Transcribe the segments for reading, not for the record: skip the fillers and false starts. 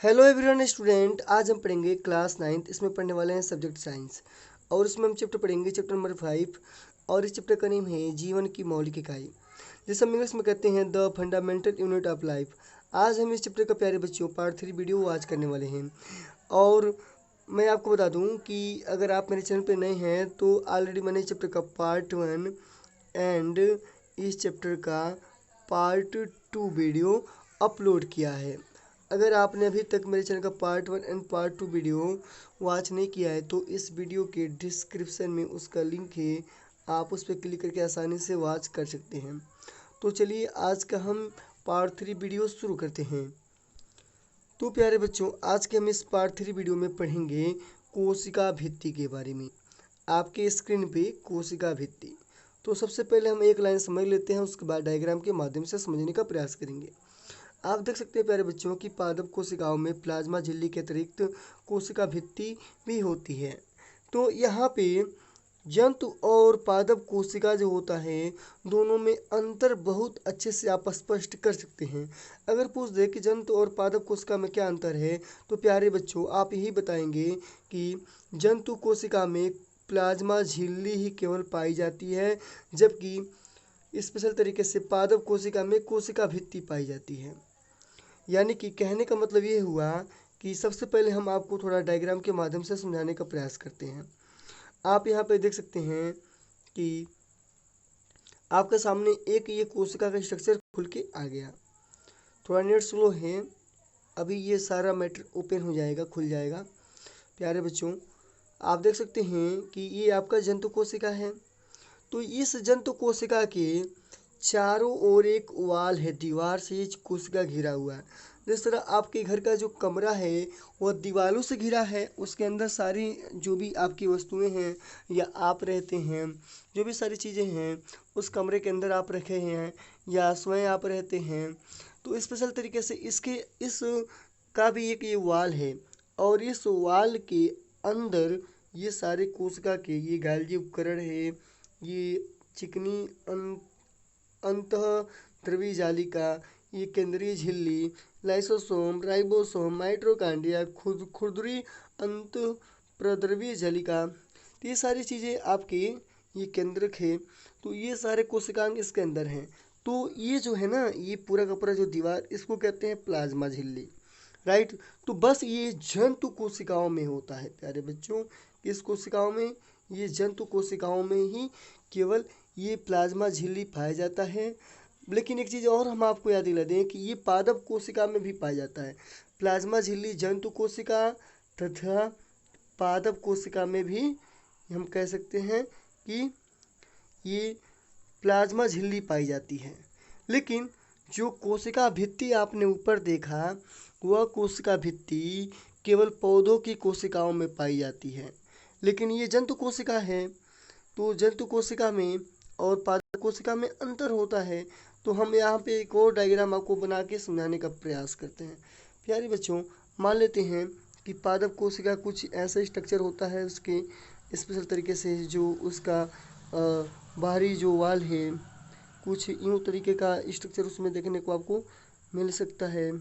Hello everyone student, आज हम पढ़ेंगे क्लास 9th। इसमें पढ़ने वाले हैं सब्जेक्ट साइंस और इसमें हम चैप्टर पढ़ेंगे चैप्टर नंबर 5 और इस चैप्टर का नेम है जीवन की मौलिक इकाई, जिसे हम इंग्लिश में कहते हैं the fundamental unit of life. आज हम इस चैप्टर का प्यारे बच्चों पार्ट 3 वीडियो वॉच करने वाले हैं। और मैं आपको बता दूं कि अगर आप मेरे चैनल पर नए हैं तो ऑलरेडी मैंने इस चैप्टर का पार्ट 1 एंड इस चैप्टर का पार्ट 2 वीडियो अपलोड किया है। अगर आपने अभी तक मेरे चैनल का part 1 and part 2 video watch नहीं किया है तो इस वीडियो के डिस्क्रिप्शन में उसका लिंक है, आप उस पर क्लिक करके आसानी से वॉच कर सकते हैं। तो चलिए आज का हम पार्ट 3 वीडियो शुरू करते हैं। तो प्यारे बच्चों, आज के हम इस पार्ट 3 वीडियो में पढ़ेंगे कोशिका भित्ति के बारे में। आपके स्क्रीन पे कोशिका भित्ति। तो सबसे पहले हम एक लाइन समझ लेते हैं, उसके बाद डायग्राम के माध्यम से समझने का प्रयास करेंगे। आप देख सकते हैं प्यारे बच्चों की पादप कोशिकाओं में प्लाज्मा झिल्ली के अतिरिक्त कोशिका भित्ति भी होती है। तो यहाँ पे जंतु और पादप कोशिका जो होता है दोनों में अंतर बहुत अच्छे से आप स्पष्ट कर सकते हैं। अगर पूछ दे कि जंतु और पादप कोशिका में क्या अंतर है तो प्यारे बच्चों आप यही बताएंगे कि जंतु कोशिका में प्लाज्मा झिल्ली ही केवल पाई जाती है, जबकि स्पेशल तरीके से पादप कोशिका में कोशिका भित्ति पाई जाती है। यानी कि कहने का मतलब ये हुआ कि सबसे पहले हम आपको थोड़ा डायग्राम के माध्यम से समझाने का प्रयास करते हैं। आप यहाँ पे देख सकते हैं कि आपके सामने एक ये कोशिका का स्ट्रक्चर खुल के आ गया। थोड़ा नेट स्लो है, अभी ये सारा मैटर ओपन हो जाएगा, खुल जाएगा। प्यारे बच्चों आप देख सकते हैं कि ये आपका जंतु कोशिका है। तो इस जंतु कोशिका के चारों ओर एक वाल है, दीवार से ये कोशिका घिरा हुआ है। जिस तरह आपके घर का जो कमरा है वह दीवारों से घिरा है, उसके अंदर सारी जो भी आपकी वस्तुएं हैं या आप रहते हैं, जो भी सारी चीज़ें हैं उस कमरे के अंदर आप रखे हैं या स्वयं आप रहते हैं। तो स्पेशल तरीके से इस का भी एक ये वाल है और इस वाल के अंदर ये सारे कोशिका के ये गाल्जी उपकरण है, ये चिकनी अंतःद्रवी जालिका, ये केंद्रीय झिल्ली, लाइसोसोम, राइबोसोम, माइटोकॉन्ड्रिया, खुरदरी अंतःप्रद्रवी जालिका, तो ये सारी चीज़ें आपके ये केंद्रक है। तो ये सारे कोशिकांग इसके अंदर हैं। तो ये जो है ना, ये पूरा का पूरा जो दीवार, इसको कहते हैं प्लाज्मा झिल्ली, राइट। तो बस ये जंतु कोशिकाओं में होता है प्यारे बच्चों। किस कोशिकाओं में? ये जंतु कोशिकाओं में ही केवल ये प्लाज्मा झिल्ली पाया जाता है। लेकिन एक चीज़ और हम आपको याद दिला दें कि ये पादप कोशिका में भी पाया जाता है। प्लाज्मा झिल्ली जंतु कोशिका तथा पादप कोशिका में भी हम कह सकते हैं कि ये प्लाज्मा झिल्ली पाई जाती है। लेकिन जो कोशिका भित्ति आपने ऊपर देखा वह कोशिका भित्ति केवल पौधों की कोशिकाओं में पाई जाती है, लेकिन ये जंतु कोशिका है। तो जंतु कोशिका में और पादप कोशिका में अंतर होता है। तो हम यहाँ पे एक और डायग्राम आपको बना के समझाने का प्रयास करते हैं। प्यारे बच्चों मान लेते हैं कि पादप कोशिका कुछ ऐसा स्ट्रक्चर होता है, उसके स्पेशल तरीके से जो उसका बाहरी जो वाल है कुछ यूँ तरीके का स्ट्रक्चर उसमें देखने को आपको मिल सकता है।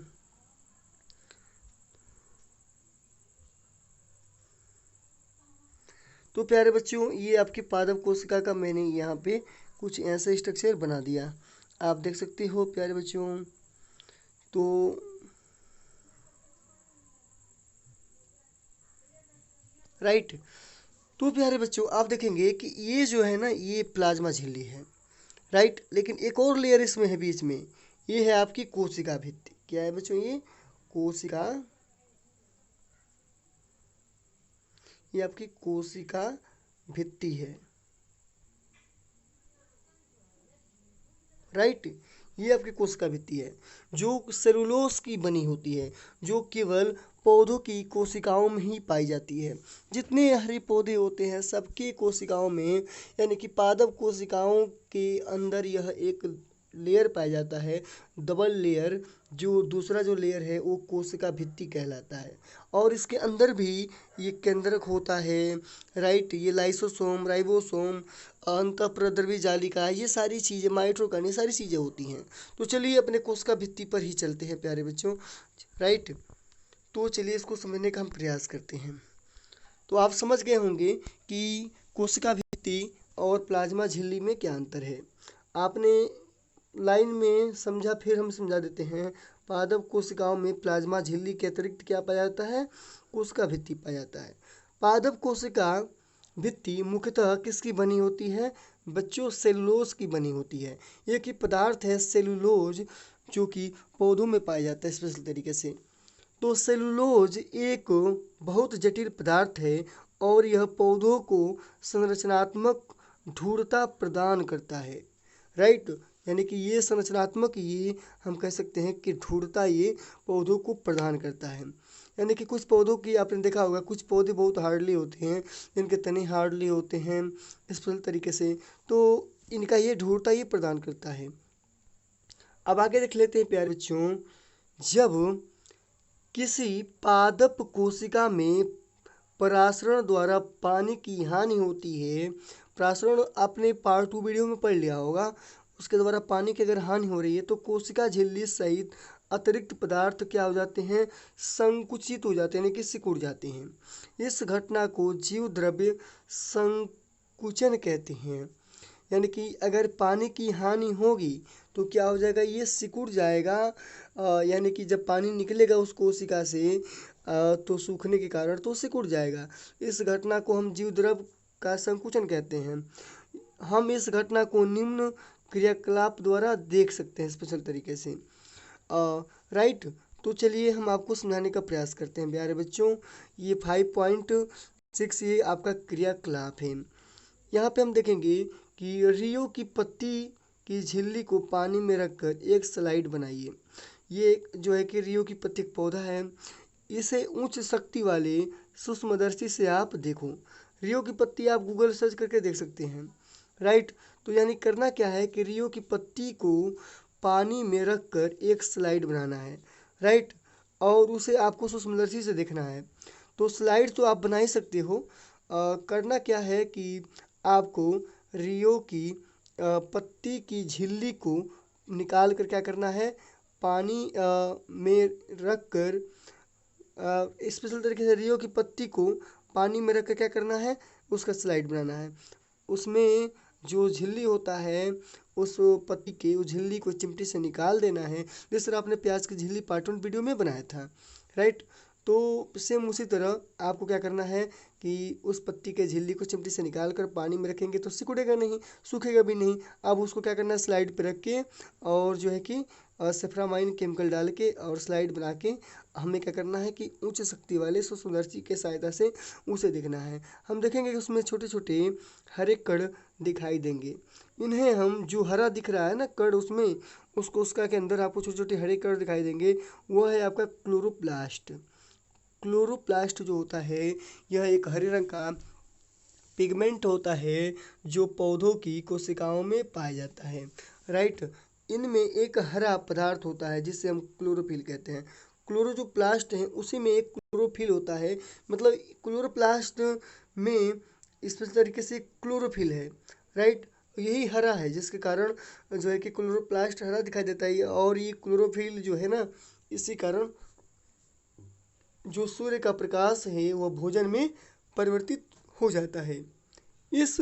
तो प्यारे बच्चों ये आपकी पादप कोशिका का मैंने यहाँ पे कुछ ऐसा स्ट्रक्चर बना दिया, आप देख सकते हो प्यारे बच्चों। तो राइट, तो प्यारे बच्चों आप देखेंगे कि ये जो है ना ये प्लाज्मा झिल्ली है, राइट। लेकिन एक और लेयर इसमें है बीच में, ये है आपकी कोशिका भित्ति। क्या है बच्चों? ये कोशिका, ये आपकी कोशिका भित्ति है, राइट। ये आपकी कोशिका भित्ति है जो सेलुलोज की बनी होती है, जो केवल पौधों की कोशिकाओं में ही पाई जाती है। जितने हरे पौधे होते हैं सबके कोशिकाओं में, यानी कि पादप कोशिकाओं के अंदर यह एक लेयर पाया जाता है, डबल लेयर। जो दूसरा जो लेयर है वो कोशिका भित्ति कहलाता है और इसके अंदर भी ये केंद्रक होता है, राइट। ये लाइसोसोम, राइबोसोम, अंतःप्रद्रवी जालिका, ये सारी चीज़ें, माइटोकॉन्ड्रिया, ये सारी चीज़ें होती हैं। तो चलिए अपने कोशिका भित्ति पर ही चलते हैं प्यारे बच्चों, राइट। तो चलिए इसको समझने का हम प्रयास करते हैं। तो आप समझ गए होंगे कि कोशिका भित्ति और प्लाज्मा झिल्ली में क्या अंतर है। आपने लाइन में समझा, फिर हम समझा देते हैं। पादप कोशिकाओं में प्लाज्मा झिल्ली के अतिरिक्त क्या पाया जाता है? कोशिका भित्ति पाया जाता है। पादप कोशिका भित्ति मुख्यतः किसकी बनी होती है? बच्चों, सेलुलोज की बनी होती है। एक ही पदार्थ है सेलुलोज, जो कि पौधों में पाया जाता है स्पेशल तरीके से। तो सेलुलोज एक बहुत जटिल पदार्थ है और यह पौधों को संरचनात्मक दृढ़ता प्रदान करता है। राइट, यानी कि ये संरचनात्मक, ये हम कह सकते हैं कि दृढ़ता ये पौधों को प्रदान करता है। यानी कि कुछ पौधों की आपने देखा होगा, कुछ पौधे बहुत हार्डली होते हैं, जिनके तने हार्डली होते हैं स्पेशल तरीके से, तो इनका ये दृढ़ता ये प्रदान करता है। अब आगे देख लेते हैं प्यारे बच्चों। जब किसी पादप कोशिका में परासरण द्वारा पानी की हानि होती है, परासरण आपने पार्ट 2 वीडियो में पढ़ लिया होगा, उसके द्वारा पानी की अगर हानि हो रही है तो कोशिका झिल्ली सहित अतिरिक्त पदार्थ क्या हो जाते हैं? संकुचित हो जाते हैं, यानी कि सिकुड़ जाते हैं। इस घटना को जीव द्रव्य संकुचन कहते हैं। यानी कि अगर पानी की हानि होगी तो क्या हो जाएगा? ये सिकुड़ जाएगा। यानी कि जब पानी निकलेगा उस कोशिका से तो सूखने के कारण तो सिकुड़ जाएगा। इस घटना को हम जीवद्रव्य का संकुचन कहते हैं। हम इस घटना को निम्न क्रियाकलाप द्वारा देख सकते हैं स्पेशल तरीके से। राइट, तो चलिए हम आपको समझाने का प्रयास करते हैं प्यारे बच्चों। ये 5.6 ये आपका क्रियाकलाप है। यहाँ पे हम देखेंगे कि रियो की पत्ती की झिल्ली को पानी में रखकर एक स्लाइड बनाइए। ये जो है कि रियो की पत्ती एक पौधा है, इसे उच्च शक्ति वाले सूक्ष्मदर्शी से आप देखो। रियो की पत्ती आप गूगल सर्च करके देख सकते हैं। राइट, तो यानी करना क्या है कि रियो की पत्ती को पानी में रखकर एक स्लाइड बनाना है। राइट, और उसे आपको सूक्ष्मदर्शी से देखना है। तो स्लाइड तो आप बना ही सकते हो। करना क्या है कि आपको रियो की पत्ती की झिल्ली को निकाल कर क्या करना है? पानी में रख कर स्पेशल तरीके से रियो की पत्ती को पानी में रख कर क्या करना है? उसका स्लाइड बनाना है। उसमें जो झिल्ली होता है उस पत्ती के उस झिल्ली को चिमटी से निकाल देना है, जिस तरह आपने प्याज की झिल्ली पार्ट 1 वीडियो में बनाया था। राइट, तो सेम उसी तरह आपको क्या करना है कि उस पत्ती के झिल्ली को चिमटी से निकाल कर पानी में रखेंगे तो सिकुड़ेगा नहीं, सूखेगा भी नहीं। अब उसको क्या करना है? स्लाइड पे रख के और जो है कि सेफ्रामाइन केमिकल डाल के और स्लाइड बना के हमें क्या करना है कि उच्च शक्ति वाले सूक्ष्मदर्शी के सहायता से उसे देखना है। हम देखेंगे कि उसमें छोटे छोटे हरे कण दिखाई देंगे। इन्हें हम, जो हरा दिख रहा है ना कण उसमें, उसको उसका के अंदर आपको छोटे छोटे हरे कण दिखाई देंगे, वो है आपका क्लोरोप्लास्ट। क्लोरोप्लास्ट जो होता है यह एक हरे रंग का पिगमेंट होता है जो पौधों की कोशिकाओं में पाया जाता है। राइट, इनमें एक हरा पदार्थ होता है जिसे हम क्लोरोफिल कहते हैं। क्लोरो जो प्लास्ट है उसी में एक क्लोरोफिल होता है, मतलब क्लोरोप्लास्ट में इस तरीके से क्लोरोफिल है। राइट, यही हरा है जिसके कारण जो है कि क्लोरोप्लास्ट हरा दिखाई देता है। और ये क्लोरोफिल जो है ना, इसी कारण जो सूर्य का प्रकाश है वह भोजन में परिवर्तित हो जाता है। इस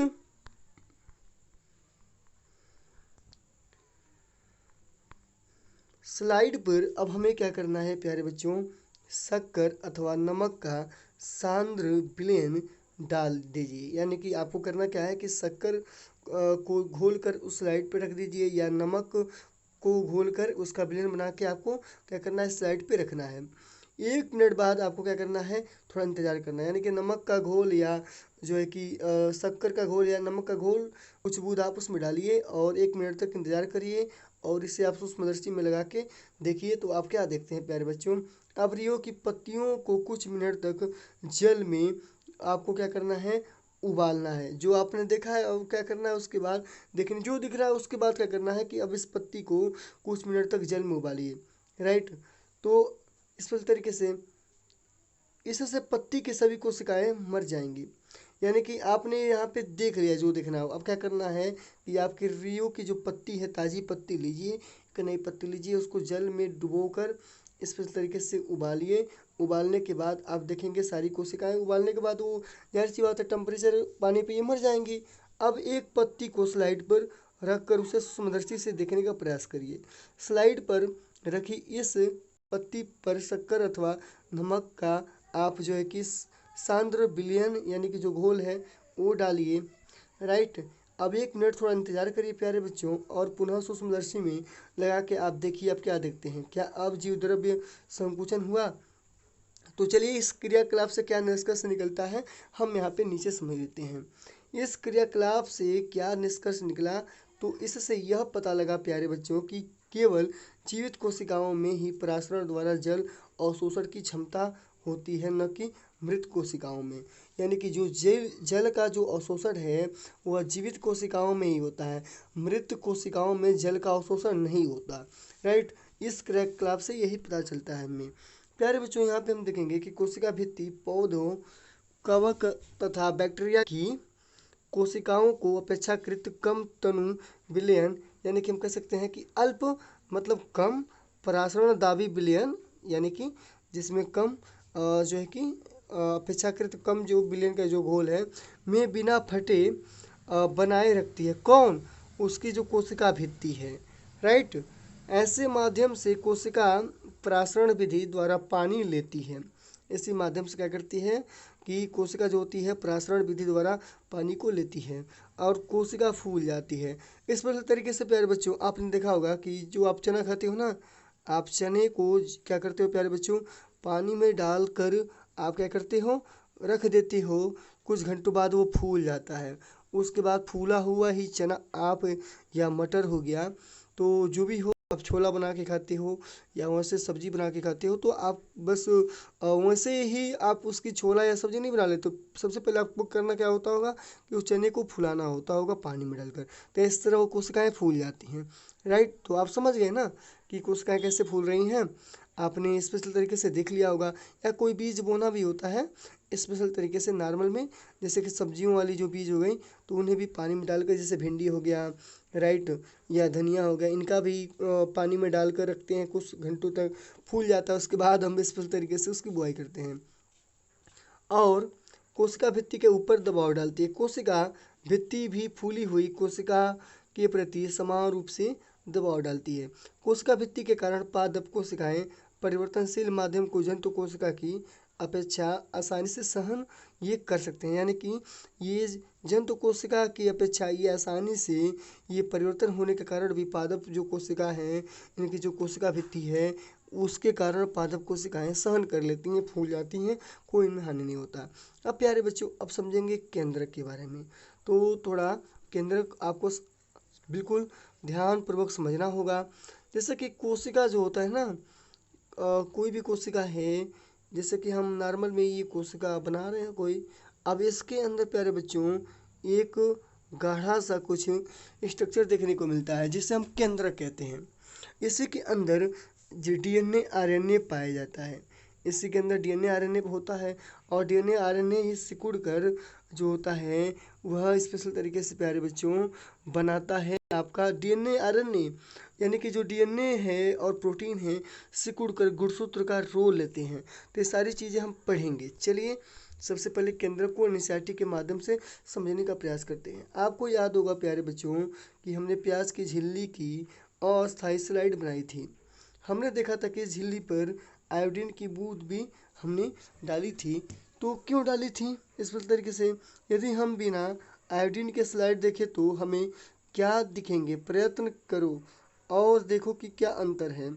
स्लाइड पर अब हमें क्या करना है प्यारे बच्चों? शक्कर अथवा नमक का सांद्र विलयन डाल दीजिए। यानी कि आपको करना क्या है कि शक्कर को घोलकर उस स्लाइड पर रख दीजिए, या नमक को घोलकर उसका विलयन बना के आपको क्या करना है? स्लाइड पे रखना है। 1 मिनट बाद आपको क्या करना है? थोड़ा इंतजार करना है। यानी कि नमक का घोल या जो है कि शक्कर का घोल या नमक का घोल कुछ बूंद आप उसमें डालिए और 1 मिनट तक इंतजार करिए और इसे आप सूक्ष्मदर्शी में लगा के देखिए तो आप क्या देखते हैं प्यारे बच्चों? अब रियो की पत्तियों को कुछ मिनट तक जल में आपको क्या करना है? उबालना है। जो आपने देखा है अब क्या करना है उसके बाद देखने जो दिख रहा है उसके बाद क्या करना है कि अब इस पत्ती को कुछ मिनट तक जल में उबालिए। राइट, तो इस तरीके से इससे पत्ती की सभी कोशिकाएं मर जाएंगी। यानी कि आपने यहाँ पे देख लिया जो देखना हो। अब क्या करना है कि आपके रियो की जो पत्ती है, ताज़ी पत्ती लीजिए, एक नई पत्ती लीजिए, उसको जल में डुबोकर स्पेशल तरीके से उबालिए। उबालने के बाद आप देखेंगे सारी कोशिकाएं, उबालने के बाद वो जाहिर सी बात है टेम्परेचर पानी पे ये मर जाएंगी। अब एक पत्ती को स्लाइड पर रख कर उसे सूक्ष्मदर्शी से देखने का प्रयास करिए। स्लाइड पर रखी इस पत्ती पर शक्कर अथवा नमक का आप जो है कि सांद्र विलयन यानी कि जो घोल है वो डालिए। राइट। अब 1 मिनट थोड़ा इंतजार करिए प्यारे बच्चों, और पुनः सूक्ष्मदर्शी में लगा के आप देखिए आप क्या देखते हैं। क्या अब जीव द्रव्य संकुचन हुआ? तो चलिए इस क्रियाकलाप से क्या निष्कर्ष निकलता है हम यहाँ पे नीचे समझ लेते हैं। इस क्रियाकलाप से क्या निष्कर्ष निकला, तो इससे यह पता लगा प्यारे बच्चों कि केवल जीवित कोशिकाओं में ही परासरण द्वारा जल अवशोषण की क्षमता होती है, न कि मृत कोशिकाओं में। यानी कि जो जल का जो अवशोषण है वह जीवित कोशिकाओं में ही होता है, मृत कोशिकाओं में जल का अवशोषण नहीं होता। राइट। इस क्रियाकलाप से यही पता चलता है हमें। प्यारे बच्चों यहाँ पे हम देखेंगे कि कोशिका भित्ति पौधों, कवक तथा बैक्टीरिया की कोशिकाओं को अपेक्षाकृत कम तनु विलयन यानी कि हम कह सकते हैं कि अल्प मतलब कम परासरण दाबी विलयन यानी कि जिसमें कम जो है कि अपेक्षाकृत कम जो विलयन का जो घोल है में बिना फटे बनाए रखती है। कौन? उसकी जो कोशिका भित्ति है। राइट। ऐसे माध्यम से कोशिका परासरण विधि द्वारा पानी लेती है। इसी माध्यम से क्या करती है कि कोशिका जो होती है परासरण विधि द्वारा पानी को लेती है और कोशिका फूल जाती है। इस प्रकार तरीके से प्यारे बच्चों आपने देखा होगा कि जो आप चना खाते हो ना, आप चने को क्या करते हो प्यारे बच्चों, पानी में डालकर आप क्या करते हो, रख देते हो। कुछ घंटों बाद वो फूल जाता है। उसके बाद फूला हुआ ही चना आप या मटर हो गया, तो जो भी हो आप छोला बना के खाते हो या वैसे सब्जी बना के खाते हो, तो आप बस वैसे ही आप उसकी छोला या सब्जी नहीं बना लेते। तो सबसे पहले आपको करना क्या होता होगा कि उस चने को फुलाना होता होगा पानी में डालकर, तो इस तरह वो कोशिकाएं फूल जाती हैं। राइट। तो आप समझ गए ना कि कोशिकाएं कैसे फूल रही हैं। आपने स्पेशल तरीके से देख लिया होगा। या कोई बीज बोना भी होता है स्पेशल तरीके से नॉर्मल में, जैसे कि सब्जियों वाली जो बीज हो गई तो उन्हें भी पानी में डालकर, जैसे भिंडी हो गया, राइट, या धनिया हो गया, इनका भी पानी में डालकर रखते हैं, कुछ घंटों तक फूल जाता है। उसके बाद हम स्पेशल तरीके से उसकी बुआई करते हैं और कोशिका भित्ति के ऊपर दबाव डालती है। कोशिका भित्ति भी फूली हुई कोशिका के प्रति समान रूप से दबाव डालती है। कोशिका भित्ति के कारण पादप कोशिकाएं परिवर्तनशील माध्यम को जंतु कोशिका की अपेक्षा आसानी से सहन ये कर सकते हैं। यानी कि ये जंतु कोशिका की अपेक्षा ये आसानी से ये परिवर्तन होने के कारण भी पादप जो कोशिका है, इनकी जो कोशिका भित्ति है, उसके कारण पादप कोशिकाएं सहन कर लेती हैं, फूल जाती हैं, कोई इनमें हानि नहीं होता। अब प्यारे बच्चों अब समझेंगे केंद्रक के बारे में। तो थोड़ा केंद्रक आपको बिल्कुल ध्यानपूर्वक समझना होगा। जैसे कि कोशिका जो होता है ना, कोई भी कोशिका है, जैसे कि हम नॉर्मल में ये कोशिका बना रहे हैं कोई, अब इसके अंदर प्यारे बच्चों एक गाढ़ा सा कुछ स्ट्रक्चर देखने को मिलता है जिसे हम केंद्रक कहते हैं। इसी के अंदर डीएनए आरएनए पाया जाता है। इसी के अंदर डीएनए आरएनए होता है और डीएनए आरएनए ही सिकुड़ कर जो होता है वह स्पेशल तरीके से प्यारे बच्चों बनाता है आपका डीएनए आरएनए। यानी कि जो डीएनए है और प्रोटीन है सिकुड़ कर गुणसूत्र का रोल लेते हैं। तो ये सारी चीज़ें हम पढ़ेंगे। चलिए सबसे पहले केंद्रक को एनसीईआरटी के माध्यम से समझने का प्रयास करते हैं। आपको याद होगा प्यारे बच्चों कि हमने प्याज की झिल्ली की अस्थायी स्लाइड बनाई थी। हमने देखा था कि झिल्ली पर आयोडीन की बूंद भी हमने डाली थी। तो क्यों डाली थी इस तरीके से, यदि हम बिना आयोडीन के स्लाइड देखें तो हमें क्या दिखेंगे, प्रयत्न करो और देखो कि क्या अंतर है।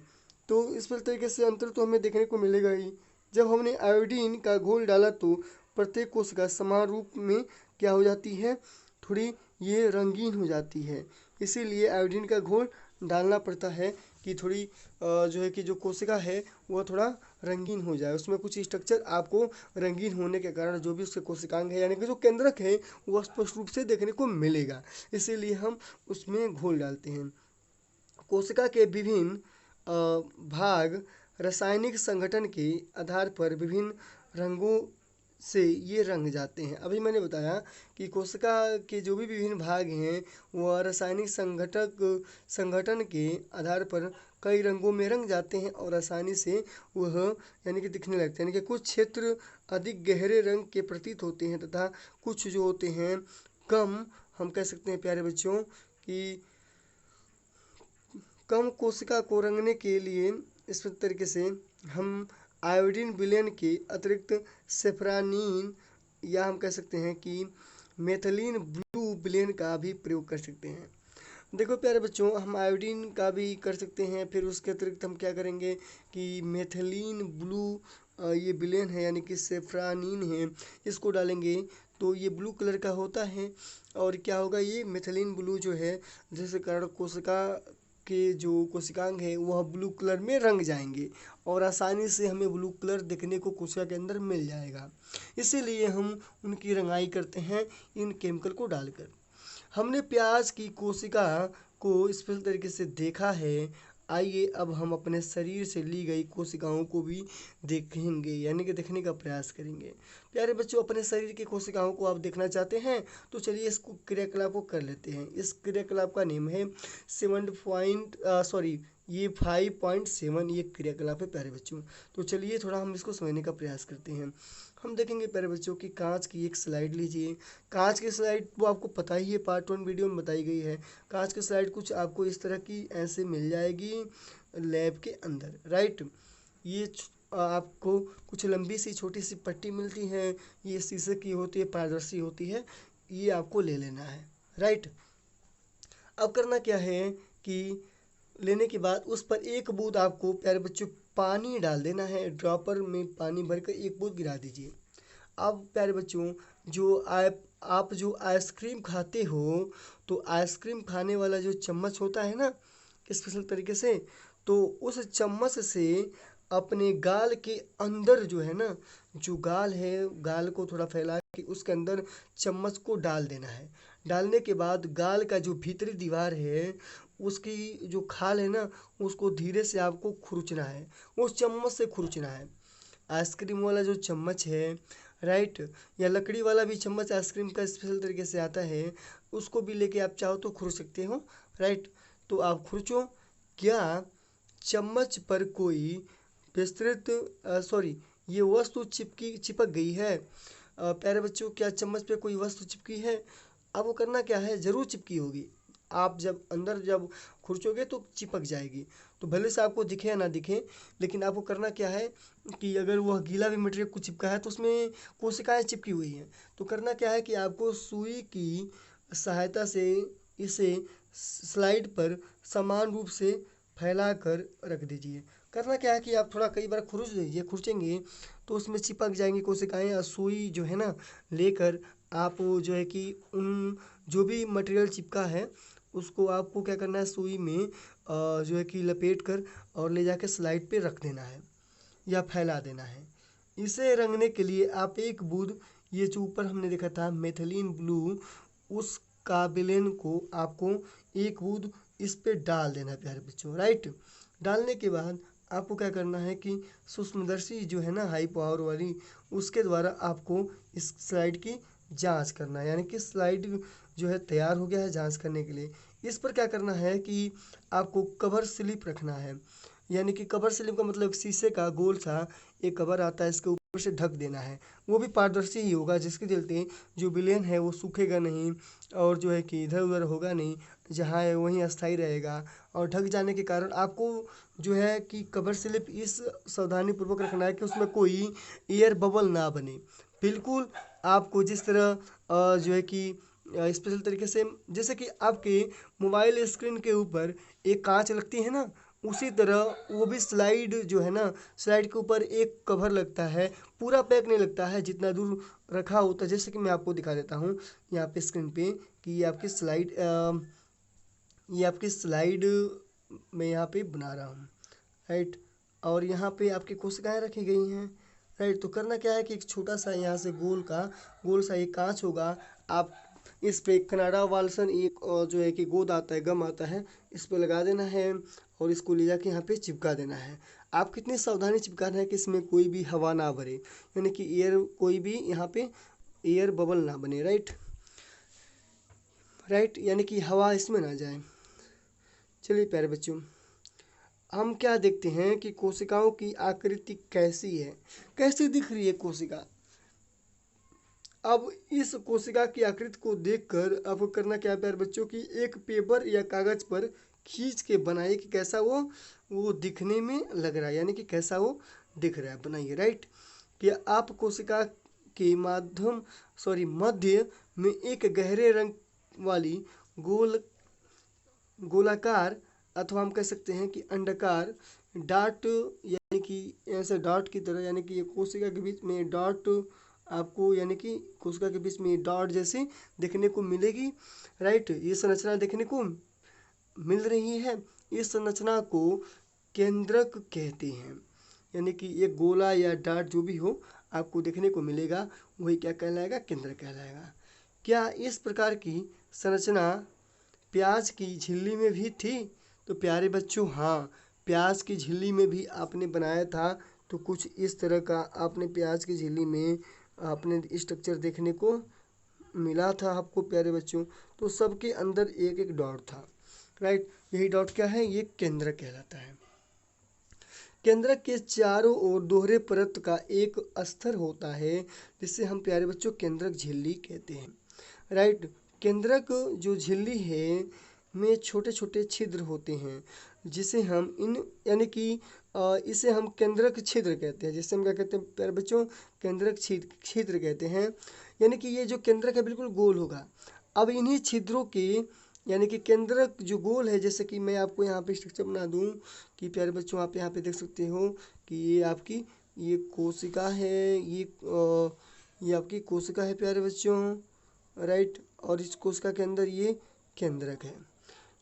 तो इस तरीके से अंतर तो हमें देखने को मिलेगा ही। जब हमने आयोडीन का घोल डाला तो प्रत्येक कोशिका समान रूप में क्या हो जाती है, थोड़ी ये रंगीन हो जाती है। इसीलिए आयोडीन का घोल डालना पड़ता है कि थोड़ी जो है कि जो कोशिका है वह थोड़ा रंगीन हो जाए, उसमें कुछ स्ट्रक्चर आपको रंगीन होने के कारण जो भी उसके कोशिकांग है यानी कि जो केंद्रक है वह स्पष्ट रूप से देखने को मिलेगा। इसीलिए हम उसमें घोल डालते हैं। कोशिका के विभिन्न भाग रासायनिक संगठन के आधार पर विभिन्न रंगों से ये रंग जाते हैं। अभी मैंने बताया कि कोशिका के जो भी विभिन्न भाग हैं वह रासायनिक संगठन के आधार पर कई रंगों में रंग जाते हैं और आसानी से वह यानी कि दिखने लगते हैं। यानी कि कुछ क्षेत्र अधिक गहरे रंग के प्रतीत होते हैं तथा कुछ जो होते हैं कम, हम कह सकते हैं प्यारे बच्चों कि कम कोशिका को रंगने के लिए इस तरीके से हम आयोडीन विलयन के अतिरिक्त सेफ्रानीन या हम कह सकते हैं कि मेथिलीन ब्लू विलयन का भी प्रयोग कर सकते हैं। देखो प्यारे बच्चों, हम आयोडीन का भी कर सकते हैं, फिर उसके अतिरिक्त हम क्या करेंगे कि मेथिलीन ब्लू ये विलेन है यानी कि सेफ्रानीन है, इसको डालेंगे तो ये ब्लू कलर का होता है। और क्या होगा, ये मेथिलीन ब्लू जो है जिसके कारण कोशिका के जो कोशिकांग है वह ब्लू कलर में रंग जाएंगे और आसानी से हमें ब्लू कलर देखने को कोशिका के अंदर मिल जाएगा। इसीलिए हम उनकी रंगाई करते हैं इन केमिकल को डालकर। हमने प्याज की कोशिका को स्पेशल तरीके से देखा है। आइए अब हम अपने शरीर से ली गई कोशिकाओं को भी देखेंगे यानी कि देखने का प्रयास करेंगे। प्यारे बच्चों, अपने शरीर की कोशिकाओं को आप देखना चाहते हैं तो चलिए इस क्रियाकलाप को कर लेते हैं। इस क्रियाकलाप का नेम है 5.7 ये क्रियाकलाप है प्यारे बच्चों। तो चलिए थोड़ा हम इसको समझने का प्रयास करते हैं। हम देखेंगे प्यारे बच्चों कि कांच की एक स्लाइड लीजिए। कांच की स्लाइड वो आपको पता ही है, पार्ट 1 वीडियो में बताई गई है। कांच की स्लाइड कुछ आपको इस तरह की ऐसे मिल जाएगी लैब के अंदर, राइट। ये आपको कुछ लंबी सी छोटी सी पट्टी मिलती है, ये शीशे की होती है, पारदर्शी होती है, ये आपको ले लेना है, राइट। अब करना क्या है कि लेने के बाद उस पर एक बूंद आपको प्यारे बच्चों पानी डाल देना है। ड्रॉपर में पानी भरकर एक बूंद गिरा दीजिए। अब प्यारे बच्चों, जो आप जो आइसक्रीम खाते हो तो आइसक्रीम खाने वाला जो चम्मच होता है ना स्पेशल तरीके से, तो उस चम्मच से अपने गाल के अंदर जो है ना, जो गाल है, गाल को थोड़ा फैला के उसके अंदर चम्मच को डाल देना है। डालने के बाद गाल का जो भीतरी दीवार है उसकी जो खाल है ना, उसको धीरे से आपको खुरचना है, उस चम्मच से खुरचना है। आइसक्रीम वाला जो चम्मच है, राइट, या लकड़ी वाला भी चम्मच आइसक्रीम का स्पेशल तरीके से आता है, उसको भी लेके आप चाहो तो खुरच सकते हो, राइट। तो आप खुरचो। क्या चम्मच पर कोई विस्तृत ये वस्तु चिपक गई है? प्यारे बच्चों, क्या चम्मच पे कोई वस्तु चिपकी है? आपको करना क्या है, ज़रूर चिपकी होगी। आप जब खुरचोगे तो चिपक जाएगी। तो भले से आपको दिखे या ना दिखे, लेकिन आपको करना क्या है कि अगर वह गीला भी मटेरियल कुछ चिपका है तो उसमें कोशिकाएं चिपकी हुई हैं। तो करना क्या है कि आपको सुई की सहायता से इसे स्लाइड पर समान रूप से फैला कर रख दीजिए। करना क्या है कि आप थोड़ा कई बार खुरच दीजिए। खुरचेंगे तो उसमें चिपक जाएंगी कोशिकाएं और सुई जो है ना लेकर आप जो है कि उन जो भी मटेरियल चिपका है उसको आपको क्या करना है, सुई में जो है कि लपेट कर और ले जाकर स्लाइड पे रख देना है या फैला देना है। इसे रंगने के लिए आप एक बूंद, ये जो ऊपर हमने देखा था मेथिलीन ब्लू, उस काबिलेन को आपको एक बूंद इस पे डाल देना है प्यारे बच्चों, राइट। डालने के बाद आपको क्या करना है कि सूक्ष्मदर्शी जो है ना हाई पावर वाली, उसके द्वारा आपको इस स्लाइड की जांच करना है। यानी कि स्लाइड जो है तैयार हो गया है जांच करने के लिए। इस पर क्या करना है कि आपको कवर स्लिप रखना है। यानी कि कवर स्लिप का मतलब शीशे का गोल सा एक कवर आता है, इसके ऊपर से ढक देना है। वो भी पारदर्शी ही होगा, जिसके चलते जो विलेन है वो सूखेगा नहीं और जो है कि इधर उधर होगा नहीं, जहाँ है वहीं अस्थायी रहेगा। और ढक जाने के कारण आपको जो है कि कवर स्लिप इस सावधानी पूर्वक रखना है कि उसमें कोई एयर बबल ना बने। बिल्कुल आपको जिस तरह जो है कि स्पेशल तरीके से जैसे कि आपके मोबाइल स्क्रीन के ऊपर एक कांच लगती है ना, उसी तरह वो भी स्लाइड जो है ना, स्लाइड के ऊपर एक कवर लगता है, पूरा पैक नहीं लगता है, जितना दूर रखा होता है। जैसे कि मैं आपको दिखा देता हूँ यहाँ पे स्क्रीन पे कि ये आपकी स्लाइड मैं यहाँ पे बना रहा हूँ, राइट। और यहाँ पे आपकी कोशिकाएं रखी गई हैं, राइट। तो करना क्या है कि एक छोटा सा यहाँ से गोल सा एक कांच होगा। आप इस पे कनाडा वाल्सन एक जो है कि गोंद आता है, गम आता है, इस पे लगा देना है और इसको ले जाके यहाँ पे चिपका देना है। आप कितनी सावधानी चिपकाना है कि इसमें कोई भी हवा ना भरे, यानी कि कोई भी यहाँ पे एयर बबल ना बने, राइट, यानी कि हवा इसमें ना जाए। चलिए प्यारे बच्चों, हम क्या देखते हैं कि कोशिकाओं की आकृति कैसी है, कैसी दिख रही है कोशिका। अब इस कोशिका की आकृति को देखकर आपको करना क्या है प्यारे बच्चों की एक पेपर या कागज पर खींच के बनाइए कि कैसा वो दिखने में लग रहा है, यानी कि कैसा वो दिख रहा है बनाइए। राइट, कि आप कोशिका के मध्य में एक गहरे रंग वाली गोलाकार अथवा हम कह सकते हैं कि अंडाकार डॉट, यानी कि ऐसे डॉट की तरह, यानी कि कोशिका के बीच में डॉट आपको, यानी कि कोशिका के बीच में डॉट जैसे देखने को मिलेगी। राइट, ये संरचना देखने को मिल रही है। इस संरचना को केंद्रक कहते हैं, यानी कि एक गोला या डॉट जो भी हो आपको देखने को मिलेगा वही क्या कहलाएगा, केंद्रक कहलाएगा। क्या इस प्रकार की संरचना प्याज की झिल्ली में भी थी? तो प्यारे बच्चों हाँ, प्याज की झिल्ली में भी आपने बनाया था तो कुछ इस तरह का आपने प्याज की झिल्ली में आपने स्ट्रक्चर देखने को मिला था आपको प्यारे बच्चों। तो सबके अंदर एक एक डॉट था। राइट, यही डॉट क्या है, ये केंद्रक कहलाता है। केंद्रक के चारों ओर दोहरे परत का एक अस्तर होता है जिससे हम प्यारे बच्चों केंद्रक झिल्ली कहते हैं। राइट, केंद्रक जो झिल्ली है में छोटे छोटे छिद्र होते हैं जिसे हम यानी कि इसे हम केंद्रक छिद्र कहते हैं, जिससे हम क्या कहते हैं प्यारे बच्चों, केंद्रक छिद्र कहते हैं। यानी कि ये जो केंद्रक है बिल्कुल गोल होगा। अब इन्हीं छिद्रों के, यानी कि केंद्रक जो गोल है, जैसे कि मैं आपको यहाँ पे स्ट्रक्चर बना दूँ कि प्यारे बच्चों आप यहाँ पे देख सकते हो कि ये आपकी ये कोशिका है, ये आपकी कोशिका है प्यारे बच्चों। राइट, और इस कोशिका के अंदर ये केंद्रक है,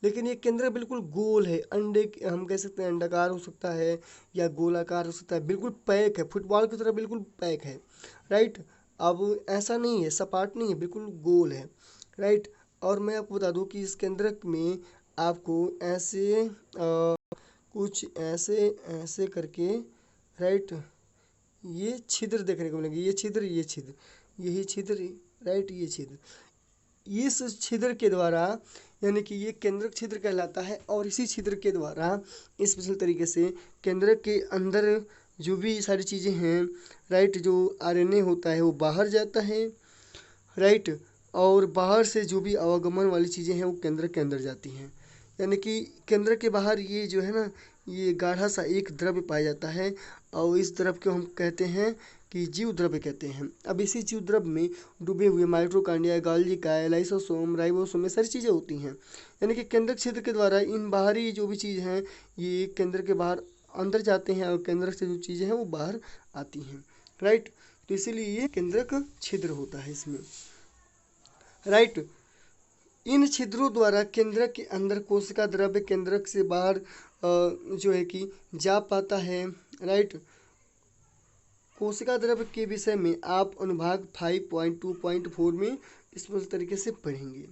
लेकिन ये केंद्रक बिल्कुल गोल है। अंडे हम कह सकते हैं अंडाकार हो सकता है या गोलाकार हो सकता है, बिल्कुल पैक है, फुटबॉल की तरह बिल्कुल पैक है। राइट, अब ऐसा नहीं है, सपाट नहीं है, बिल्कुल गोल है। राइट, और मैं आपको बता दूं कि इस केंद्रक में आपको ऐसे कुछ ऐसे ऐसे करके, राइट, ये छिद्र देखने को मिलेंगे, ये छिद्र यही छिद्र, राइट, ये छिद्र, इस छिद्र के द्वारा, यानी कि ये केंद्रक छिद्र कहलाता है। और इसी छिद्र के द्वारा स्पेशल तरीके से केंद्रक के अंदर जो भी सारी चीज़ें हैं, राइट, जो आरएनए होता है वो बाहर जाता है। राइट, और बाहर से जो भी आवागमन वाली चीज़ें हैं वो केंद्रक के अंदर जाती हैं। यानी कि केंद्रक के बाहर ये जो है ना, ये गाढ़ा सा एक द्रव्य पाया जाता है और इस द्रव्य को हम कहते हैं कि जीव द्रव्य कहते हैं। अब इसी जीव द्रव्य में डूबे हुए माइटोकॉन्ड्रिया, गोल्गी काय, लाइसोसोम, राइबोसोम, ये सारी चीज़ें होती हैं। यानी कि केंद्रक क्षेत्र के द्वारा इन बाहरी जो भी चीज़ हैं ये केंद्र के बाहर अंदर जाते हैं और केंद्रक से जो चीज़ें हैं वो बाहर आती हैं। राइट, तो इसीलिए ये केंद्रक छिद्र होता है इसमें। राइट, इन छिद्रों द्वारा केंद्रक के अंदर कोशिका द्रव्य केंद्रक से बाहर जो है कि जा पाता है। राइट, कोशिका द्रव्य के विषय में आप अनुभाग 5.2.4 में स्पष्ट तरीके से पढ़ेंगे।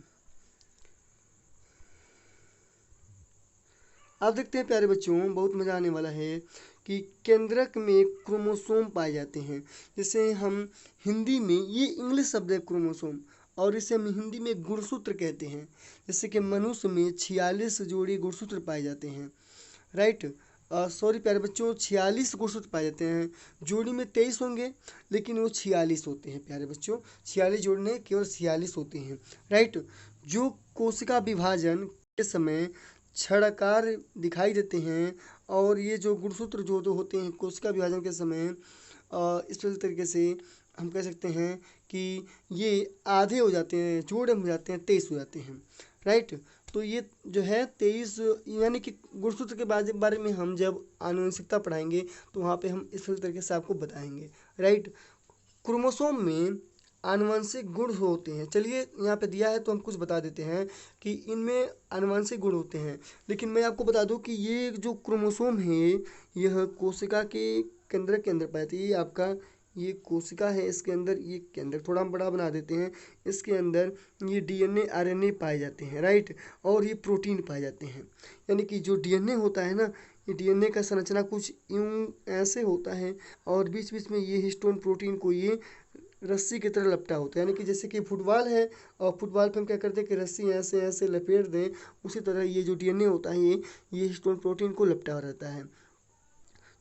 आप देखते हैं प्यारे बच्चों, बहुत मजा आने वाला है कि केंद्रक में क्रोमोसोम पाए जाते हैं, जिसे हम हिंदी में, ये इंग्लिश शब्द है क्रोमोसोम, और इसे हम हिंदी में गुणसूत्र कहते हैं। जैसे कि मनुष्य में 46 जोड़ी गुणसूत्र पाए जाते हैं। राइट, सॉरी प्यारे बच्चों, 46 गुणसूत्र पाए जाते हैं। जोड़ी में 23 होंगे लेकिन वो 46 होते हैं प्यारे बच्चों, 46 जोड़ी नहीं, केवल 46 होते हैं। राइट, जो कोशिका विभाजन के समय छड़ाकार दिखाई देते हैं और ये जो गुणसूत्र जो होते हैं कोशिका विभाजन के समय इस तरीके से हम कह सकते हैं कि ये आधे हो जाते हैं, जोड़े हो जाते हैं, 23 हो जाते हैं। राइट, तो ये जो है 23, यानी कि गुणसूत्र के बारे में हम जब आनुवंशिकता पढ़ाएंगे तो वहाँ पे हम इस तरीके से आपको बताएंगे। राइट, क्रोमोसोम में आनुवंशिक गुण होते हैं। चलिए यहाँ पे दिया है तो हम कुछ बता देते हैं कि इनमें आनुवंशिक गुण होते हैं, लेकिन मैं आपको बता दूं कि ये जो क्रोमोसोम है यह कोशिका के केंद्रक के अंदर पाया जाता है। ये आपका ये कोशिका है, इसके अंदर ये केंद्रक थोड़ा हम बड़ा बना देते हैं, इसके अंदर ये डीएनए आरएनए पाए जाते हैं। राइट, और ये प्रोटीन पाए जाते हैं। यानी कि जो डीएनए होता है ना, ये डीएनए का संरचना कुछ यूं ऐसे होता है और बीच बीच में ये हिस्टोन प्रोटीन को ये रस्सी की तरह लपटा होता है, यानी कि जैसे कि फुटबॉल है और फुटबॉल पे हम क्या करते हैं कि रस्सी ऐसे ऐसे लपेट दें, उसी तरह ये जो डीएनए होता है ये हिस्टोन प्रोटीन को लपटा रहता है।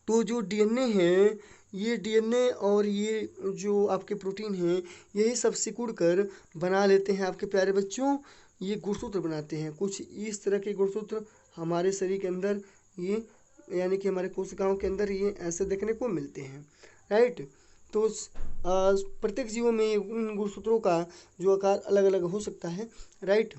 तो जो डीएनए है, ये डीएनए और ये जो आपके प्रोटीन हैं, यही सब सिकुड़ कर बना लेते हैं आपके प्यारे बच्चों, ये गुणसूत्र बनाते हैं। कुछ इस तरह के गुणसूत्र हमारे शरीर के अंदर ये, यानी कि हमारे कोशिकाओं के अंदर ये ऐसे देखने को मिलते हैं, राइट। तो प्रत्येक जीवों में उन गुणसूत्रों का जो आकार अलग अलग हो सकता है, राइट।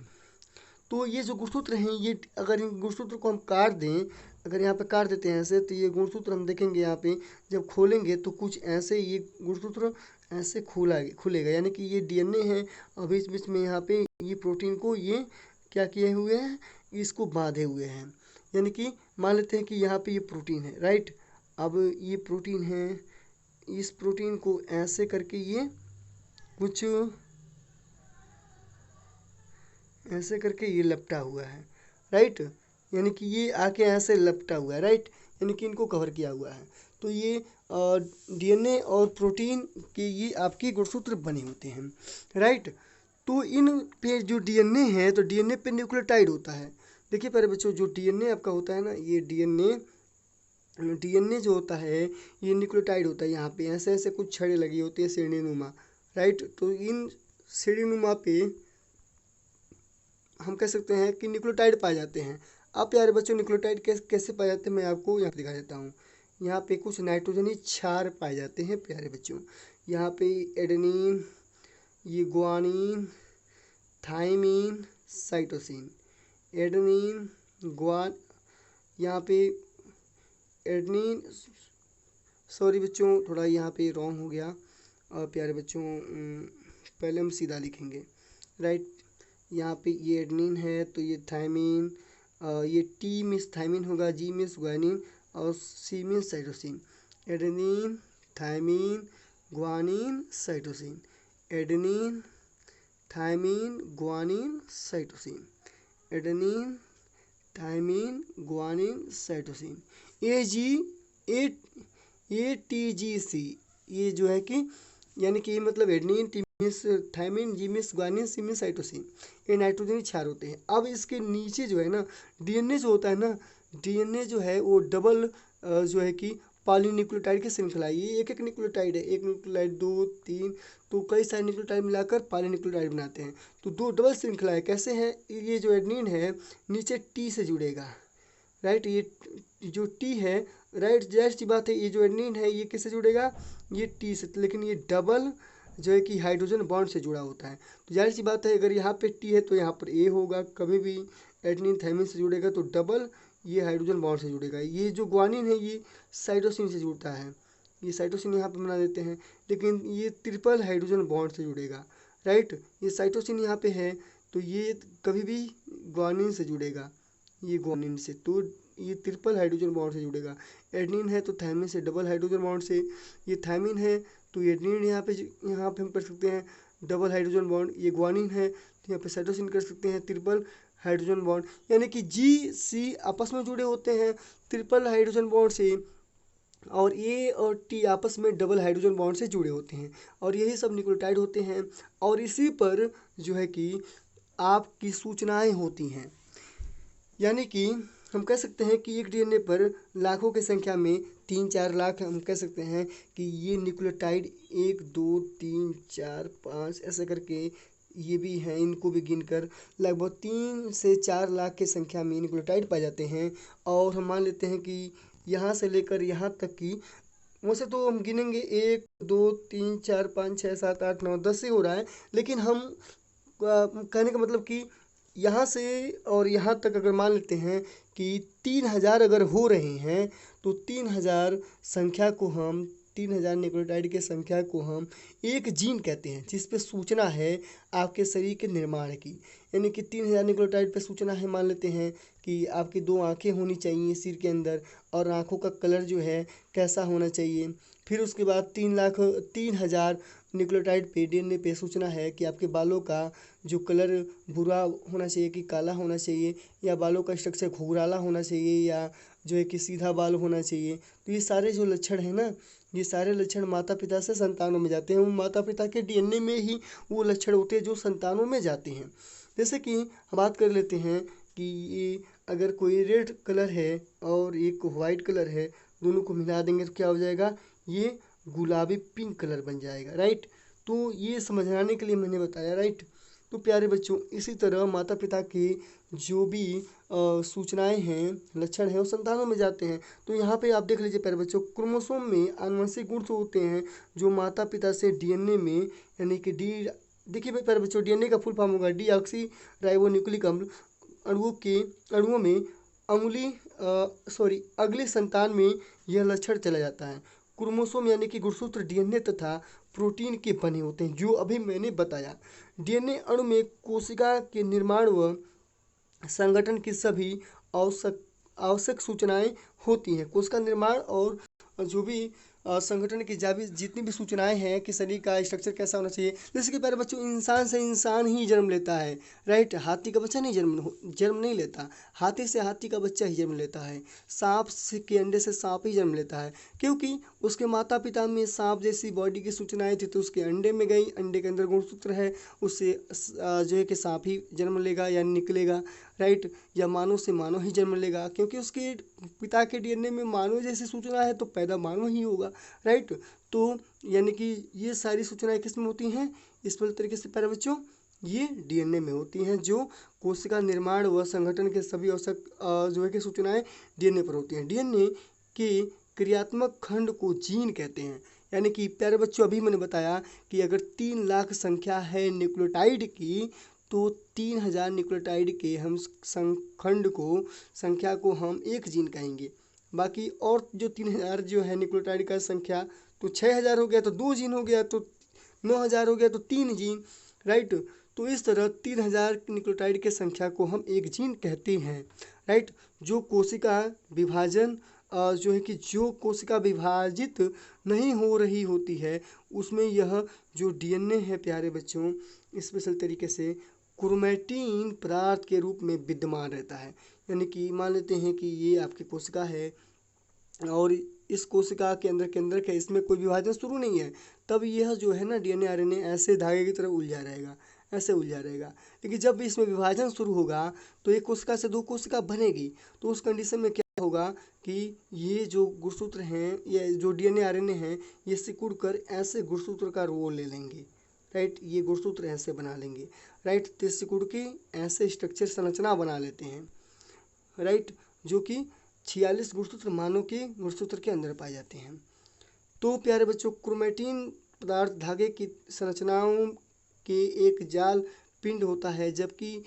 तो ये जो गुणसूत्र हैं, ये अगर इन गुणसूत्र को हम काट दें, अगर यहाँ पे काट देते हैं ऐसे, तो ये गुणसूत्र हम देखेंगे यहाँ पे जब खोलेंगे तो कुछ ऐसे ये गुणसूत्र ऐसे खुलेगा, यानी कि ये डीएनए है और बीच बीच में यहाँ पे ये प्रोटीन को ये क्या किए हुए हैं, इसको बांधे हुए हैं। यानी कि मान लेते हैं कि यहाँ पे ये प्रोटीन है, राइट। अब ये प्रोटीन है, इस प्रोटीन को ऐसे करके ये कुछ ऐसे करके ये लपटा हुआ है, राइट। यानी कि ये आके ऐसे लपटा हुआ है, राइट, यानी कि इनको कवर किया हुआ है। तो ये डीएनए और प्रोटीन के ये आपके गुणसूत्र बने होते हैं, राइट। तो इन पे जो डीएनए है, तो डीएनए पे न्यूक्लियोटाइड होता है। देखिए प्यारे बच्चों, जो डीएनए आपका होता है ना, ये डीएनए जो होता है ये न्यूक्लियोटाइड होता है। यहाँ पे ऐसे ऐसे कुछ छड़ें लगी होती है सीढ़ीनुमा, राइट। तो इन सीढ़ीनुमा पे हम कह सकते हैं कि न्यूक्लियोटाइड पाए जाते हैं। अब प्यारे बच्चों, न्यूक्लियोटाइड कैसे पाए जाते हैं, मैं आपको यहाँ पे दिखा देता हूँ। यहाँ पे कुछ नाइट्रोजनी क्षार पाए जाते हैं प्यारे बच्चों। यहाँ पे एडेनिन, ये ग्वानिन, थाइमिन, साइटोसिन, एडेनिन, ग्वान, यहाँ पे एडेनिन, सॉरी बच्चों थोड़ा यहाँ पे रॉन्ग हो गया। और प्यारे बच्चों पहले हम सीधा लिखेंगे, राइट। यहाँ पे ये एडेनिन है, तो ये थाइमिन, ये टी मीन्स थाइमिन होगा, जी मीन्स ग्वानिन और C means cytosine. Adenine, thymine, guanine, cytosine, adenine, thymine, guanine, cytosine, adenine, thymine, guanine, cytosine, ATGC, ये जो है कि यानी कि मतलब adenine, T means thymine, G means guanine, C means cytosine, ये नाइट्रोजनी क्षार होते हैं। अब इसके नीचे जो है ना डीएनए जो होता है ना, डीएनए जो है वो डबल जो है कि पॉलीन्यूक्लियोटाइड की श्रृंखला है। ये एक एक न्यूक्लियोटाइड है, एक न्यूक्लियोटाइड, दो, तीन, तो कई सारे न्यूक्लियोटाइड मिलाकर पॉलीन्यूक्लियोटाइड बनाते हैं। तो दो डबल श्रृंखला है। कैसे है, ये जो एडेनिन है नीचे टी से जुड़ेगा, राइट। ये जो टी है, राइट, जाहिर सी बात है ये जो एडेनिन है ये किससे जुड़ेगा, ये टी से, लेकिन ये डबल जो है कि हाइड्रोजन बॉन्ड से जुड़ा होता है। तो जाहिर सी बात है अगर यहाँ पे टी है तो यहाँ पर ए होगा। कभी भी एडेनिन थाइमिन से जुड़ेगा तो डबल ये हाइड्रोजन बॉन्ड से जुड़ेगा। ये जो ग्वानिन है ये साइटोसिन से जुड़ता है, ये साइटोसिन यहाँ पे बना देते हैं, लेकिन ये ट्रिपल हाइड्रोजन बॉन्ड से जुड़ेगा, राइट। ये साइटोसिन यहाँ पे है तो ये कभी भी ग्वानिन से जुड़ेगा, ये ग्वानिन से, तो ये ट्रिपल हाइड्रोजन बॉन्ड से जुड़ेगा। एडेनिन है तो थाइमिन से डबल हाइड्रोजन बॉन्ड से, ये थाइमिन है तो एडेनिन यहाँ पे हम कर सकते हैं डबल हाइड्रोजन बॉन्ड, ये ग्वानिन है तो यहाँ पे साइटोसिन कर सकते हैं ट्रिपल हाइड्रोजन बॉन्ड। यानी कि जी सी आपस में जुड़े होते हैं ट्रिपल हाइड्रोजन बॉन्ड से, और ए और टी आपस में डबल हाइड्रोजन बॉन्ड से जुड़े होते हैं, और यही सब न्यूक्लियोटाइड होते हैं। और इसी पर जो है कि आपकी सूचनाएं होती हैं। यानी कि हम कह सकते हैं कि एक डीएनए पर लाखों की संख्या में 3-4 लाख हम कह सकते हैं कि ये न्यूक्लियोटाइड 1 2 3 4 5 ऐसे करके ये भी हैं, इनको भी गिनकर लगभग 3 से 4 लाख की संख्या में न्यूक्लियोटाइड पाए जाते हैं। और हम मान लेते हैं कि यहाँ से लेकर यहाँ तक की, वैसे तो हम गिनेंगे 1 2 3 4 5 6 7 8 9 10 से हो रहा है, लेकिन हम कहने का मतलब कि यहाँ से और यहाँ तक अगर मान लेते हैं कि 3000 अगर हो रहे हैं तो 3000 संख्या को हम 3000 न्यूक्लियोटाइड की संख्या को हम एक जीन कहते हैं, जिस पे सूचना है आपके शरीर के निर्माण की। यानी कि 3000 न्यूक्लियोटाइड पे सूचना है, मान लेते हैं कि आपकी 2 आँखें होनी चाहिए सिर के अंदर, और आँखों का कलर जो है कैसा होना चाहिए। फिर उसके बाद 3000 न्यूक्लियोटाइड पे डीएनए पे सूचना है कि आपके बालों का जो कलर भूरा होना चाहिए कि काला होना चाहिए, या बालों का स्ट्रक्चर घुंघराला होना चाहिए, या जो है कि सीधा बाल होना चाहिए। तो ये सारे जो लक्षण हैं ना, ये सारे लक्षण माता पिता से संतानों में जाते हैं। वो माता पिता के डीएनए में ही वो लक्षण होते हैं जो संतानों में जाते हैं। जैसे कि हम बात कर लेते हैं कि ये अगर कोई रेड कलर है और एक वाइट कलर है, दोनों को मिला देंगे तो क्या हो जाएगा, ये गुलाबी पिंक कलर बन जाएगा, राइट। तो ये समझाने के लिए मैंने बताया, राइट। तो प्यारे बच्चों, इसी तरह माता पिता की जो भी सूचनाएं हैं, लक्षण हैं, वो संतानों में जाते हैं। तो यहाँ पे आप देख लीजिए प्यारे बच्चों, क्रोमोसोम में आनुवंशिक गुण तो होते हैं जो माता पिता से डीएनए में, यानी कि देखिए प्यारे बच्चों, डीएनए का फुल फॉर्म होगा डीऑक्सी राइबो न्यूक्लिक अम्ल। अणुओं में अगले संतान में यह लक्षण चला जाता है। क्रोमोसोम यानी कि गुणसूत्र डीएनए तथा प्रोटीन के बने होते हैं, जो अभी मैंने बताया। डीएनए अणु में कोशिका के निर्माण व संगठन की सभी आवश्यक सूचनाएं होती हैं। कोशिका निर्माण और जो भी संगठन की जितनी भी सूचनाएं हैं कि शरीर का स्ट्रक्चर कैसा होना चाहिए। जैसे कि प्यारे बच्चों, इंसान से इंसान ही जन्म लेता है, राइट। हाथी का बच्चा नहीं जन्म नहीं लेता। हाथी से हाथी का बच्चा ही जन्म लेता है। सांप के अंडे से सांप ही जन्म लेता है, क्योंकि उसके माता पिता में सांप जैसी बॉडी की सूचनाएं थी, तो उसके अंडे में गई, अंडे के अंदर गुणसूत्र है, उससे जो है कि सांप ही जन्म लेगा या निकलेगा, राइट। या मानव से मानव ही जन्म लेगा, क्योंकि उसके पिता के डीएनए में मानव जैसी सूचना है, तो पैदा मानव ही होगा, राइट। तो यानी कि ये सारी सूचनाएं किस में होती हैं, इस तरीके से प्यारे बच्चों, ये डीएनए में होती हैं। जो कोशिका निर्माण व संगठन के सभी आवश्यक जो है कि सूचनाएं डीएनए पर होती हैं। डीएनए के क्रियात्मक खंड को जीन कहते हैं। यानी कि प्यारे बच्चों, अभी मैंने बताया कि अगर 3 लाख संख्या है न्यूक्लियोटाइड की, तो 3000 न्यूक्लियोटाइड के हम संख्या को हम एक जीन कहेंगे। बाकी और जो 3000 जो है न्यूक्लियोटाइड का संख्या, तो 6000 हो गया तो 2 जीन हो गया, तो 9000 हो गया तो 3 जीन, राइट। तो इस तरह 3000 न्यूक्लियोटाइड के संख्या को हम एक जीन कहते हैं, राइट। जो कोशिका विभाजन जो है कि जो कोशिका विभाजित नहीं हो रही होती है, उसमें यह जो डीएनए है प्यारे बच्चों, स्पेशल तरीके से क्रोमैटिन पदार्थ के रूप में विद्यमान रहता है। यानी कि मान लेते हैं कि ये आपकी कोशिका है और इस कोशिका के अंदर का इसमें कोई विभाजन शुरू नहीं है, तब यह जो है ना डीएनए आरएनए ऐसे धागे की तरह उलझा रहेगा, ऐसे उलझा रहेगा। लेकिन जब भी इसमें विभाजन शुरू होगा, तो एक कोशिका से 2 कोशिका बनेगी, तो उस कंडीशन में क्या होगा कि ये जो गुणसूत्र हैं, ये जो डीएनए आरएनए हैं, ये सिकुड़ कर ऐसे गुणसूत्र का रोल ले लेंगे, राइट। ये गुणसूत्र ऐसे बना लेंगे, राइट। तो सिकुड़ के ऐसे स्ट्रक्चर संरचना बना लेते हैं, राइट, जो कि 46 गुणसूत्र मानव के गुणसूत्र के अंदर पाए जाते हैं। तो प्यारे बच्चों, क्रोमैटिन पदार्थ धागे की संरचनाओं के एक जाल पिंड होता है, जबकि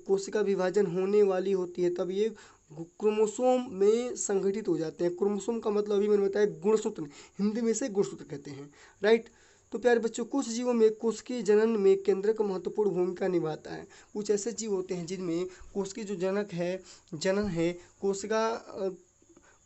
कोशिका विभाजन होने वाली होती है, तब ये क्रोमोसोम में संगठित हो जाते हैं। क्रोमोसोम का मतलब अभी मैंने बताया गुणसूत्र, हिंदी में से गुणसूत्र कहते हैं, राइट। तो प्यारे बच्चों, कुछ जीवों में कोशिकीय जनन में केंद्रक महत्वपूर्ण भूमिका निभाता है। कुछ ऐसे जीव होते हैं जिनमें कोशिकीय जो जनन है,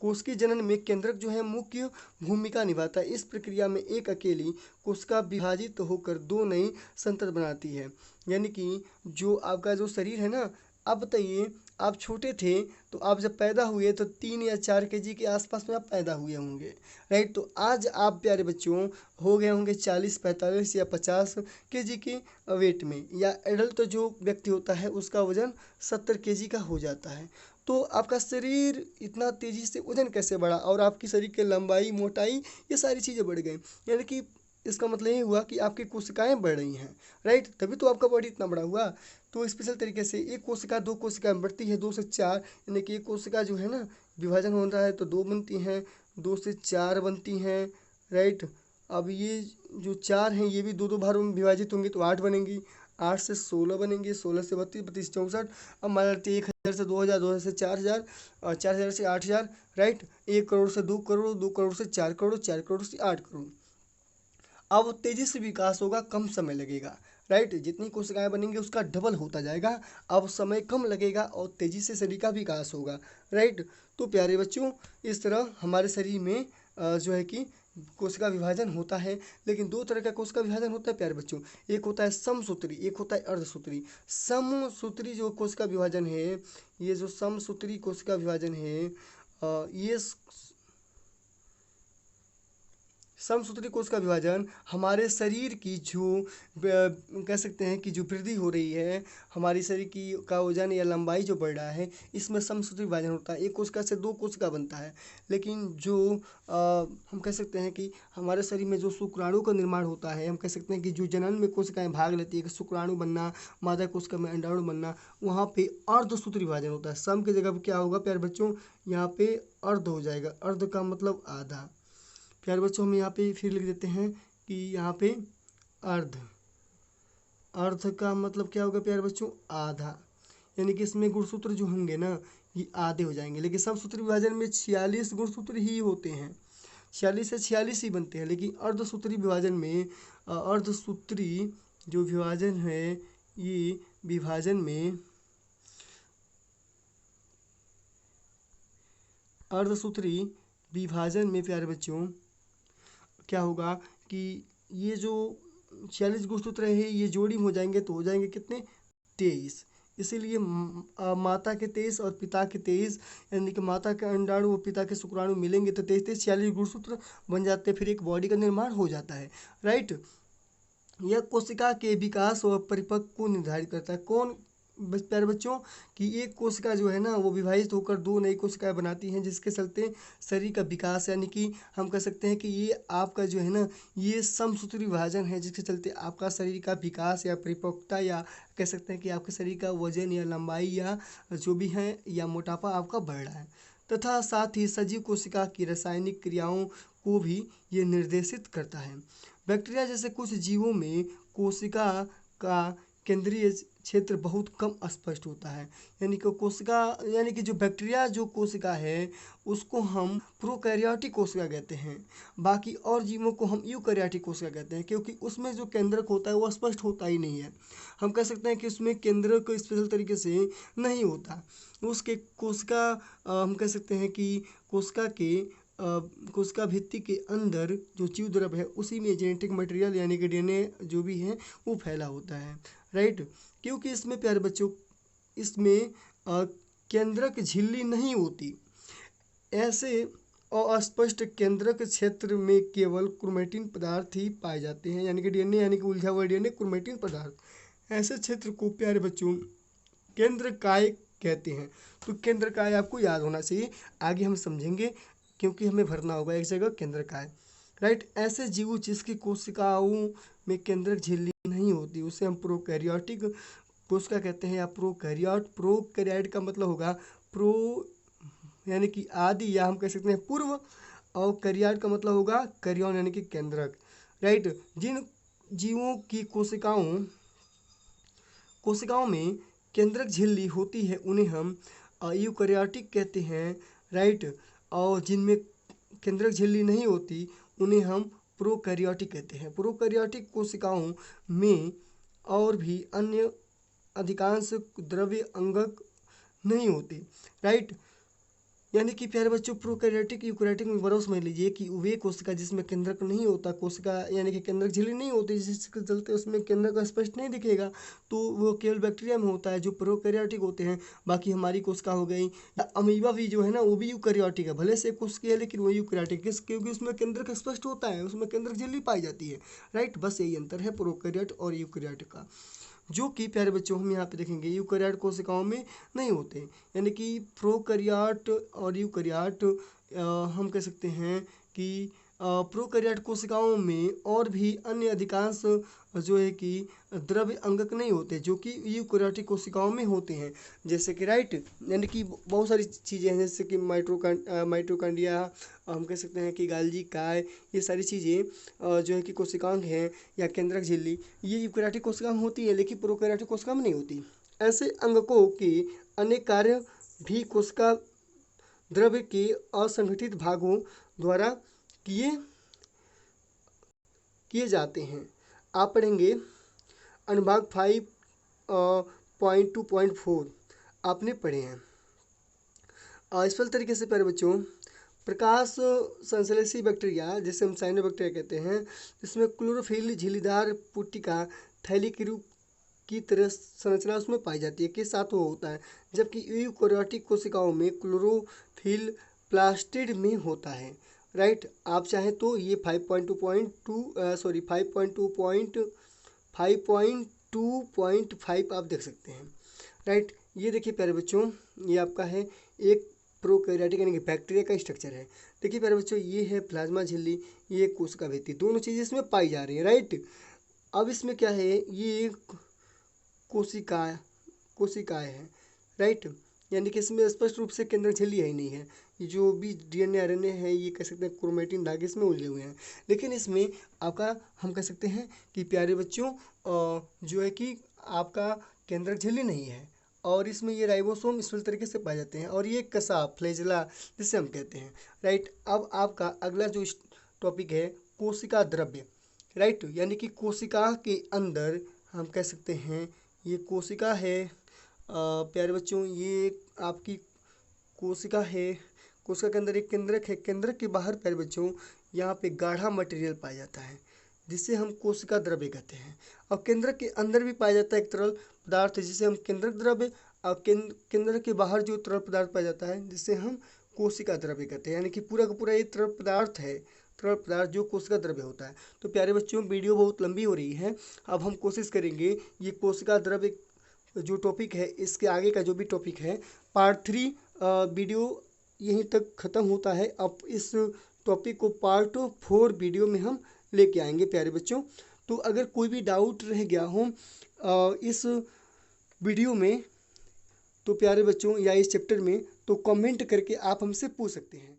कोशिकीय जनन में केंद्रक जो है मुख्य भूमिका निभाता है। इस प्रक्रिया में एक अकेली कोशिका विभाजित होकर 2 नई संतति बनाती है। यानी कि जो आपका जो शरीर है ना, आप बताइए, आप छोटे थे तो आप जब पैदा हुए तो 3 या 4 केजी के आसपास में आप पैदा हुए होंगे, राइट। तो आज आप प्यारे बच्चों हो गए होंगे 40, 45 या 50 केजी के वेट में, या एडल्ट जो व्यक्ति होता है उसका वजन 70 केजी का हो जाता है। तो आपका शरीर इतना तेज़ी से वजन कैसे बढ़ा, और आपकी शरीर की लंबाई, मोटाई, ये सारी चीज़ें बढ़ गई। यानी कि इसका मतलब ये हुआ कि आपकी कोशिकाएं बढ़ रही हैं, राइट, तभी तो आपका बॉडी इतना बड़ा हुआ। तो स्पेशल तरीके से एक कोशिका 2 कोशिका बढ़ती है, 2 से 4, यानी कि एक कोशिका जो है ना विभाजन हो रहा है तो 2 बनती हैं, 2 से 4 बनती हैं, राइट। अब ये जो 4 हैं ये भी 2-2 भागों में विभाजित होंगी तो 8 बनेंगी, 8 से 16 बनेंगे, 16 से 32, 32 से 64। अब मान लेते हैं 1000 से 2000, 2000 से 4000 और 4000 से 8000, राइट। 1 करोड़ से 2 करोड़, 2 करोड़ से 4 करोड़, 4 करोड़ से 8 करोड़। अब तेजी से विकास होगा, कम समय लगेगा, राइट। जितनी कोशिकाएं बनेंगी उसका डबल होता जाएगा, अब समय कम लगेगा और तेजी से शरीर का विकास होगा, राइट। तो प्यारे बच्चों, इस तरह हमारे शरीर में जो है कि कोशिका विभाजन होता है। लेकिन 2 तरह का कोशिका विभाजन होता है प्यारे बच्चों, एक होता है समसूत्री, एक होता है अर्धसूत्री। समसूत्री जो कोशिका विभाजन है, ये जो समसूत्री कोशिका विभाजन है, ये समसूत्री कोश का विभाजन हमारे शरीर की जो कह सकते हैं कि जो वृद्धि हो रही है, हमारी शरीर की का वजन या लंबाई जो बढ़ रहा है, इसमें समसूत्री विभाजन होता है। एक कोशिका से दो कोशिका बनता है, लेकिन जो हम कह सकते हैं कि हमारे शरीर में जो शुक्राणु का निर्माण होता है, हम कह सकते हैं कि जो जनन में कोशिकाएं भाग लेती है कि शुक्राणु बनना, मादा कोशिका में अंडाणु बनना, वहाँ पे अर्धसूत्री विभाजन होता है। सम की जगह पर क्या होगा प्यारे बच्चों, यहाँ पे अर्ध हो जाएगा। अर्ध का मतलब आधा। प्यारे बच्चों हम यहाँ पे फिर लिख देते हैं कि यहाँ पे अर्ध, अर्ध का मतलब क्या होगा प्यारे बच्चों, आधा। यानी कि इसमें गुणसूत्र जो होंगे ना, ये आधे हो जाएंगे। लेकिन समसूत्री विभाजन में 46 गुणसूत्र ही होते हैं, 46 से 46 ही बनते हैं। लेकिन अर्धसूत्री विभाजन में अर्धसूत्री जो विभाजन है, ये विभाजन में अर्धसूत्री विभाजन में प्यारे बच्चों क्या होगा कि ये जो 46 गुणसूत्र है, ये जोड़ी में हो जाएंगे तो हो जाएंगे कितने, 23। इसीलिए माता के 23 और पिता के 23, यानी कि माता के अंडाणु और पिता के शुक्राणु मिलेंगे तो 23 46 गुणसूत्र बन जाते हैं, फिर एक बॉडी का निर्माण हो जाता है। राइट। यह कोशिका के विकास और परिपक्व को निर्धारित करता है। कौन प्यारे बच्चों, कि एक कोशिका जो है ना, वो विभाजित होकर दो नई कोशिकाएं बनाती हैं, जिसके चलते शरीर का विकास, यानी कि हम कह सकते हैं कि ये आपका जो है ना, ये समसूत्री विभाजन है, जिसके चलते आपका शरीर का विकास या परिपक्वता, या कह सकते हैं कि आपके शरीर का वजन या लंबाई या जो भी है या मोटापा आपका बढ़ रहा है। तथा साथ ही सजीव कोशिका की रासायनिक क्रियाओं को भी ये निर्देशित करता है। बैक्टीरिया जैसे कुछ जीवों में कोशिका का केंद्रीय क्षेत्र बहुत कम स्पष्ट होता है। यानी कि कोशिका, यानी कि जो बैक्टीरिया जो कोशिका है, उसको हम प्रोकैरियोटिक कोशिका कहते हैं। बाकी और जीवों को हम यूकैरियोटिक कोशिका कहते हैं, क्योंकि उसमें जो केंद्रक होता है वो स्पष्ट होता ही नहीं है। हम कह सकते हैं कि उसमें केंद्रक स्पेशल तरीके से नहीं होता। उसके कोशिका हम कह सकते हैं कि कोशिका के कोशिका भित्ति के अंदर जो जीव द्रव है, उसी में जेनेटिक मटेरियल यानी कि डीएनए जो भी है वो फैला होता है। राइट। क्योंकि इसमें प्यारे बच्चों, इसमें केंद्रक झिल्ली नहीं होती। ऐसे अस्पष्ट केंद्रक क्षेत्र में केवल क्रोमेटिन पदार्थ ही पाए जाते हैं, यानी कि डीएनए, यानी कि उलझा हुआ डीएनए, क्रोमेटिन पदार्थ। ऐसे क्षेत्र को प्यारे बच्चों केंद्रकाय कहते हैं। तो केंद्रकाय आपको याद होना चाहिए, आगे हम समझेंगे, क्योंकि हमें भरना होगा एक जगह केंद्रकाय। राइट। ऐसे जीव जिसकी कोशिकाओं में केंद्रक झिल्ली नहीं होती, उसे हम प्रोकैरियोटिक कोशिका कहते हैं, या प्रोकैरियोट। प्रोकैरियोट का मतलब होगा प्रो यानी कि आदि, या हम कह सकते हैं पूर्व, और कैरियोट का मतलब होगा कैरियन यानी कि केंद्रक। राइट। जिन जीवों की कोशिकाओं में केंद्रक झिल्ली होती है, उन्हें हम यूकैरियोटिक कहते हैं। राइट। और जिनमें केंद्रक झिल्ली नहीं होती, उन्हें हम प्रोकैरियोटिक कहते हैं। प्रोकैरियोटिक कोशिकाओं में और भी अन्य अधिकांश द्रव्य अंगक नहीं होते। राइट। यानी कि प्यारे बच्चों, प्रोकैरियोटिक यूकैरियोटिक में बड़ा समझ लीजिए कि वे कोशिका जिसमें केंद्रक नहीं होता, कोशिका यानी कि केंद्रक झिल्ली नहीं होती, जिसके चलते उसमें केंद्रक स्पष्ट नहीं दिखेगा, तो वो केवल बैक्टीरिया में होता है जो प्रोकैरियोटिक होते हैं। बाकी हमारी कोशिका हो गई, या अमीबा भी जो है ना, वो भी यूकैरियोटिक है, भले से कोशिका है लेकिन वो यूकैरियोटिक, क्योंकि उसमें केंद्रक स्पष्ट होता है, उसमें केंद्रक झिल्ली पाई जाती है। राइट। बस यही अंतर है प्रोकैरियोट और यूकैरियोटिक का, जो कि प्यारे बच्चों हम यहाँ पे देखेंगे यूकैरियोट कोशिकाओं में नहीं होते। यानी कि प्रोकैरियोट और यूकैरियोट हम कह सकते हैं कि प्रोकैरियोट कोशिकाओं में और भी अन्य अधिकांश जो है कि द्रव्य अंगक नहीं होते, जो कि यूकैरियोटिक कोशिकाओं में होते हैं। जैसे कि राइट, यानी कि बहुत सारी चीज़ें हैं, जैसे कि माइटोकॉन्ड्रिया, हम कह सकते हैं कि गाल्गी काय, ये सारी चीज़ें जो है कि कोशिकांग हैं, या केंद्रक झिल्ली, ये यूकैरियोटिक कोशिका में होती है, लेकिन प्रोकैरियोटिक कोशिका में नहीं होती। ऐसे अंगकों के अनेक कार्य भी कोशिका द्रव्य के असंगठित भागों द्वारा किए जाते हैं। आप पढ़ेंगे अनुभाग 5.2.4 आपने पढ़े हैं। स्पेशल तरीके से प्यारे बच्चों, प्रकाश संश्लेषी बैक्टीरिया, जिसे हम साइनोबैक्टीरिया कहते हैं, जिसमें क्लोरोफिल झिल्लीदार पुट्टिका थैली के रूप की तरह संरचना उसमें पाई जाती है, के साथ वो होता है। जबकि यूकैरियोटिक कोशिकाओं में क्लोरोफिल प्लास्टिड में होता है। राइट। आप चाहें तो ये 5.2.5 आप देख सकते हैं। राइट, ये देखिए प्यारे बच्चों, ये आपका है एक प्रोकैरियोटिक यानी कि बैक्टीरिया का स्ट्रक्चर है। देखिए प्यारे बच्चों, ये है प्लाज्मा झिल्ली, ये कोशिका भित्ति, दोनों चीज़ें इसमें पाई जा रही है। राइट, अब इसमें क्या है, ये कोशिकाएं हैं। राइट, यानी कि इसमें स्पष्ट रूप से केंद्रक झिल्ली है ही नहीं है। ये जो भी डीएनए आरएनए है, ये कह सकते हैं क्रोमेटिन धागे इसमें उलझे हुए हैं। लेकिन इसमें आपका हम कह सकते हैं कि प्यारे बच्चों जो है कि आपका केंद्रक झिल्ली नहीं है, और इसमें ये राइबोसोम इस तरीके से पाए जाते हैं, और ये कसा फ्लैजेला जिसे हम कहते हैं। राइट, अब आपका अगला जो टॉपिक है कोशिका द्रव्य। राइट, यानी कि कोशिका के अंदर हम कह सकते हैं ये कोशिका है। प्यारे बच्चों, ये आपकी कोशिका है, कोशिका के अंदर एक केंद्रक है, केंद्रक के बाहर प्यारे बच्चों यहाँ पे गाढ़ा मटेरियल पाया जाता है जिसे हम कोशिका द्रव्य कहते हैं। और केंद्रक के अंदर भी पाया जाता है एक तरल पदार्थ जिसे हम केंद्रक द्रव्य, और केंद्र के बाहर जो तरल पदार्थ पाया जाता है जिसे हम कोशिका द्रव्य कहते हैं। यानी कि पूरा का पूरा ये तरल पदार्थ है, तरल पदार्थ जो कोशिका द्रव्य होता है। तो प्यारे बच्चों, वीडियो बहुत लंबी हो रही है, अब हम कोशिश करेंगे ये कोशिका द्रव्य जो टॉपिक है, इसके आगे का जो भी टॉपिक है पार्ट 3 वीडियो यहीं तक ख़त्म होता है। अब इस टॉपिक को पार्ट 4 वीडियो में हम लेके आएंगे प्यारे बच्चों। तो अगर कोई भी डाउट रह गया हो इस वीडियो में तो प्यारे बच्चों या इस चैप्टर में, तो कमेंट करके आप हमसे पूछ सकते हैं।